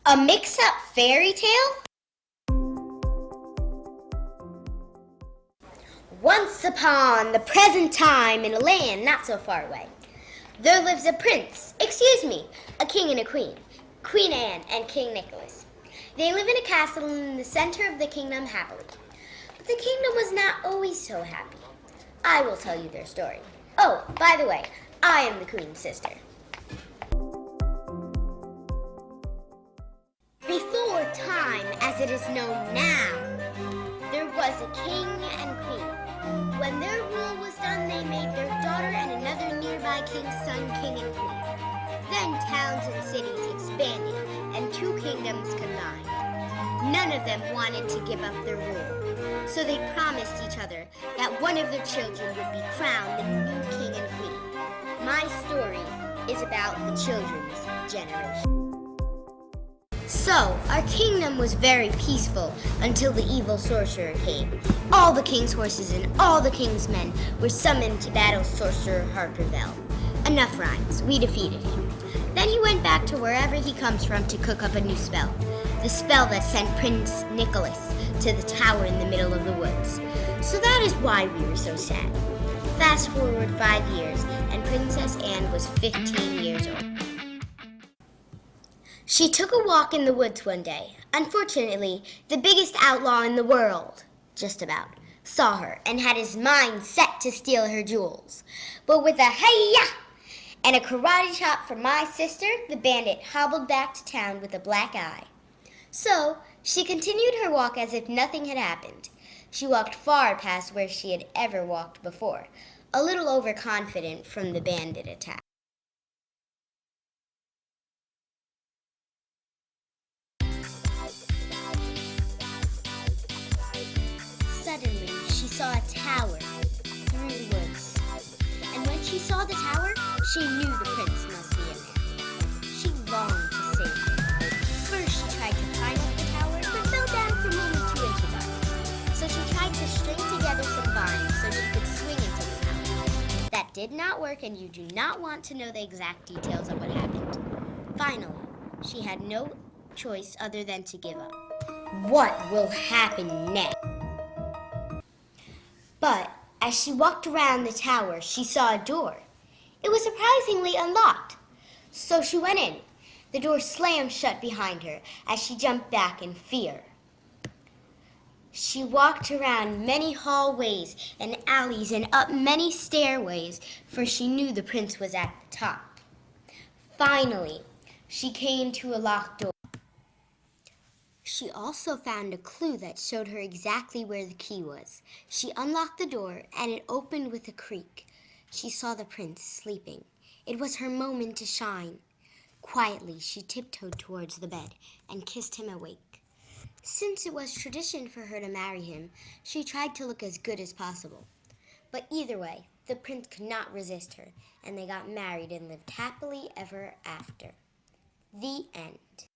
A mix-up fairy tale? Once upon the present time in a land not so far away, there lives a king and a queen, Queen Anne and King Nicholas. They live in a castle in the center of the kingdom happily. But the kingdom was not always so happy. I will tell you their story. Oh, by the way, I am the queen's sister. Before time as it is known now, there was a king and queen. When their rule was done, they made their daughter and another nearby king's son king and queen. Then towns and cities expanded, and two kingdoms combined. None of them wanted to give up their rule, so they promised each other that one of their children would be crowned the new king and queen. My story is about the children's generation. So, our kingdom was very peaceful until the evil sorcerer came. All the king's horses and all the king's men were summoned to battle sorcerer Harperville. Enough rhymes, we defeated him. Then he went back to wherever he comes from to cook up a new spell. The spell that sent Prince Nicholas to the tower in the middle of the woods. So that is why we were so sad. Fast forward 5 years, and Princess Anne was 15 years old. She took a walk in the woods one day. Unfortunately, the biggest outlaw in the world, just about, saw her and had his mind set to steal her jewels. But with a hey-ya and a karate chop from my sister, the bandit hobbled back to town with a black eye. So, she continued her walk as if nothing had happened. She walked far past where she had ever walked before, a little overconfident from the bandit attack. Suddenly, she saw a tower through the woods. And when she saw the tower, she knew the prince must be in there. She longed to save him. First, she tried to climb up the tower, but fell down from only 2 inches up. So she tried to string together some vines so she could swing into the tower. That did not work, and you do not want to know the exact details of what happened. Finally, she had no choice other than to give up. What will happen next? But as she walked around the tower, she saw a door. It was surprisingly unlocked. So she went in. The door slammed shut behind her as she jumped back in fear. She walked around many hallways and alleys and up many stairways, for she knew the prince was at the top. Finally, she came to a locked door. She also found a clue that showed her exactly where the key was. She unlocked the door, and it opened with a creak. She saw the prince sleeping. It was her moment to shine. Quietly, she tiptoed towards the bed and kissed him awake. Since it was tradition for her to marry him, she tried to look as good as possible. But either way, the prince could not resist her, and they got married and lived happily ever after. The end.